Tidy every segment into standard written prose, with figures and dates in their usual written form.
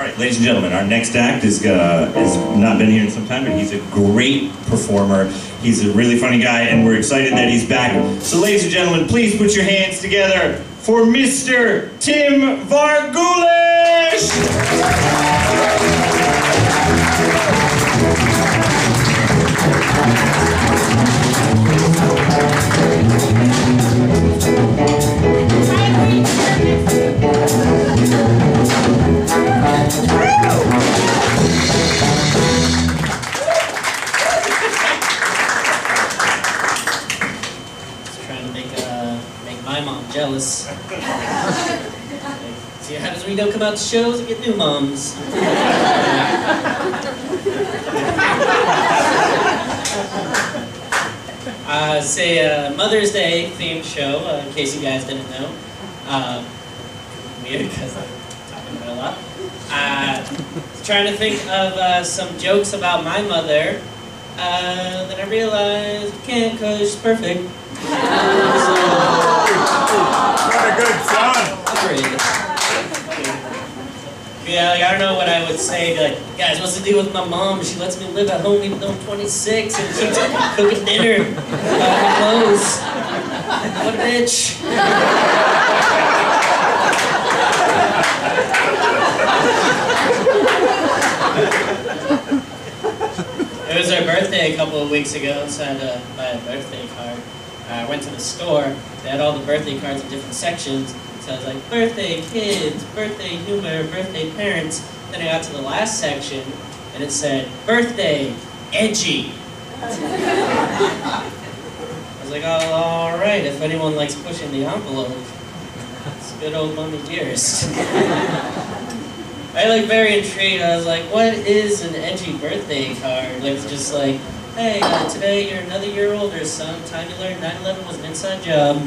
right, ladies and gentlemen, our next act has not been here in some time, but he's a great performer. He's a really funny guy, and we're excited that he's back. So, ladies and gentlemen, please put your hands together for Mr. Tim Vargoulish! My mom jealous. See what happens when you don't come out to shows and get new moms. Say Mother's Day themed show, in case you guys didn't know. Weird because I'm talking about it a lot. Trying to think of some jokes about my mother that I realized I can't because she's perfect. What a good son! Yeah, like, I don't know what I would say. Be like, guys, what's the deal with my mom? She lets me live at home even though I'm 26 and she's cooking dinner, buying clothes. What a bitch. It was her birthday a couple of weeks ago, so I had to buy a birthday card. I went to the store, they had all the birthday cards in different sections, so I was like, birthday kids, birthday humor, birthday parents. Then I got to the last section, and it said, birthday edgy. I was like, oh, alright, if anyone likes pushing the envelope, it's good old Mommy Dearest. I like very intrigued. I was like, what is an edgy birthday card? Like, just like, hey, today you're another year older, son. Time you learned 9/11 was an inside job.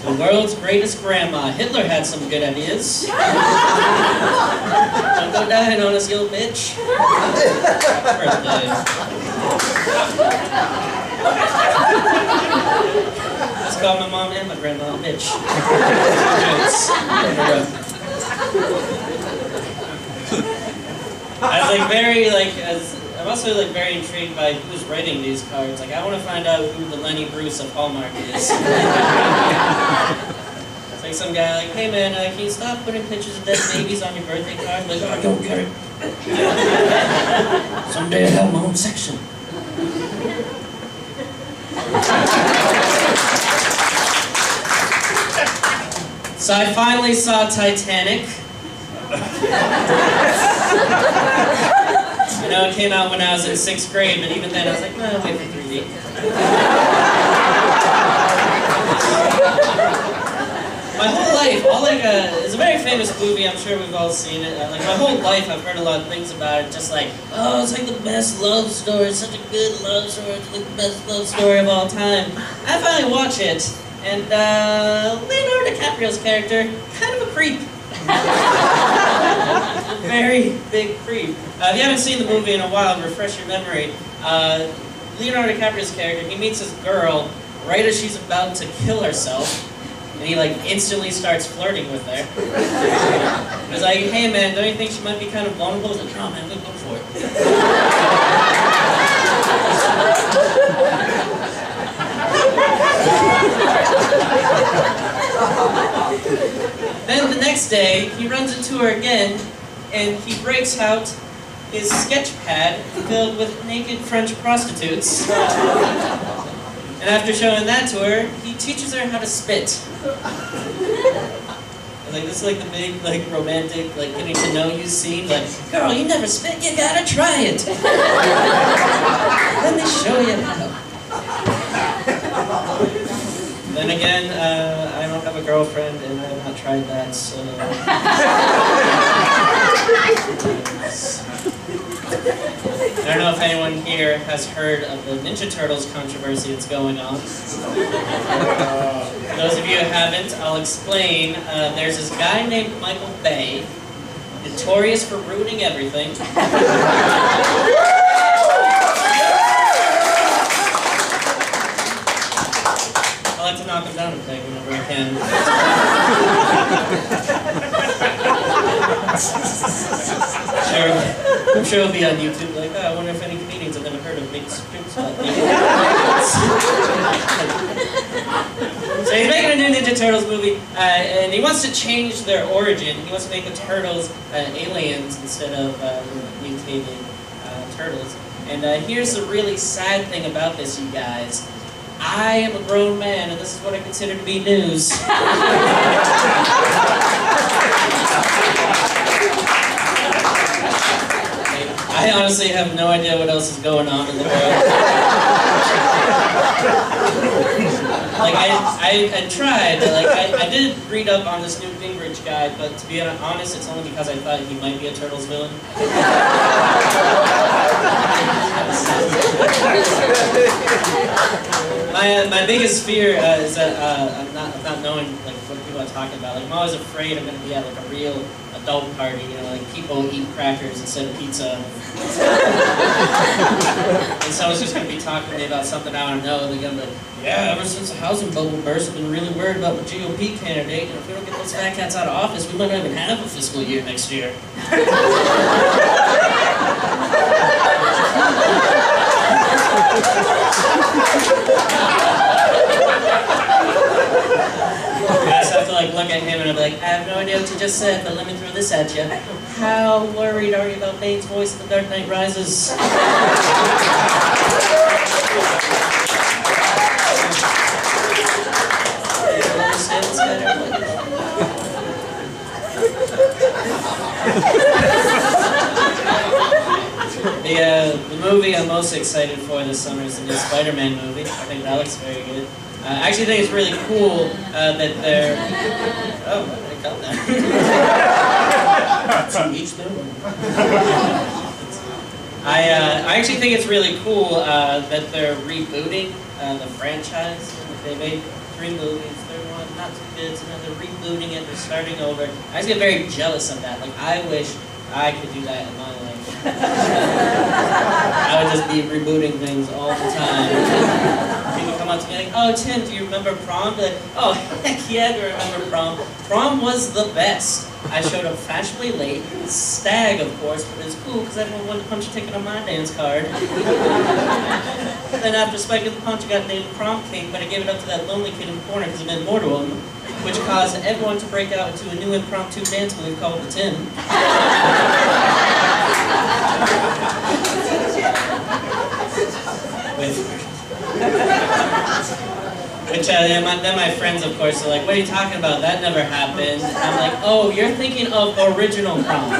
The world's greatest grandma. Hitler had some good ideas. Don't go dying on us, you little bitch. Birthday. Let's call my mom and my grandma a bitch. I was like I'm also like very intrigued by who's writing these cards. Like I want to find out who the Lenny Bruce of Hallmark is. It's like some guy like, hey man, can you stop putting pictures of dead babies on your birthday card? Like, oh, I don't get it. Someday I'll have my own section. So I finally saw Titanic. I know it came out when I was in 6th grade, but even then I was like, no, I'll wait for 3D. My whole life, it's a very famous movie, I'm sure we've all seen it. Like my whole life I've heard a lot of things about it, just like, oh, it's like the best love story, it's such a good love story, it's like the best love story of all time. I finally watch it, and Leonardo DiCaprio's character, kind of a creep. Very big creep. If you haven't seen the movie in a while, refresh your memory. Leonardo DiCaprio's character, he meets this girl right as she's about to kill herself, and he like instantly starts flirting with her. He was like, hey man, don't you think she might be kind of vulnerable? He's like, no man, go for it. Then the next day, he runs into her again, and he breaks out his sketch pad filled with naked French prostitutes. And after showing that to her, he teaches her how to spit. Like, this is like the big, like, romantic, like, getting to know you scene. Like, girl, you never spit, you gotta try it. Let me show you how. Then again, I don't have a girlfriend, and I have not tried that, so... I don't know if anyone here has heard of the Ninja Turtles controversy that's going on. For those of you who haven't, I'll explain. There's this guy named Michael Bay, notorious for ruining everything. sure it'll be on YouTube, like, oh, I wonder if any comedians have never heard of big scripts about So he's making a new Ninja Turtles movie, and he wants to change their origin. He wants to make the Turtles aliens instead of mutated turtles. And here's the really sad thing about this, you guys. I am a grown man, and this is what I consider to be news. I honestly have no idea what else is going on in the world. Like, I tried, like, I did read up on this new Gingrich guy, but to be honest, it's only because I thought he might be a Turtles villain. My biggest fear is that I'm not knowing like what people are talking about. Like, I'm always afraid I'm going to be at like a real adult party, you know, like people eat crackers instead of pizza. And someone's just going to be talking to me about something I don't know, and they're going to be like, yeah, ever since the housing bubble burst, I've been really worried about the GOP candidate, and if we don't get those fat cats out of office, we might not even have a fiscal year next year. I just have to like look at him and I'll be like, I have no idea what you just said, but let me throw this at you. How worried are you about Bane's voice in The Dark Knight Rises? The movie I'm most excited for this summer is the new Spider-Man movie. I think that looks very good. I actually think it's really cool that they're... Oh, I got that. To each their own. I actually think it's really cool that they're rebooting the franchise. They made 3 movies, third one not too good, so now they're rebooting it, they're starting over. I just get very jealous of that. Like, I wish I could do that in my life. I would just be rebooting things all the time. People come up to me like, oh, Tim, do you remember prom? Be like, oh, heck yeah, I remember prom. Prom was the best. I showed up fashionably late, stag, of course, but it's cool because everyone wanted to punch a ticket on my dance card. Then after spiking the punch, I got named prom king, but I gave it up to that lonely kid in the corner because it meant more to him, which caused everyone to break out into a new impromptu dance move called the Tim. Then my friends, of course, are like, what are you talking about? That never happened. And I'm like, oh, you're thinking of original prom.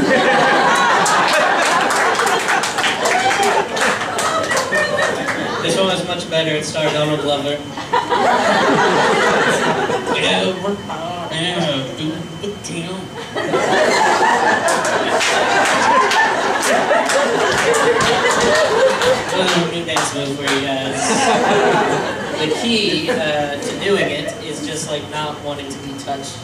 This one was much better. It starred Donald Glover. New dance move for you guys. The key to doing it is just like not wanting to be touched.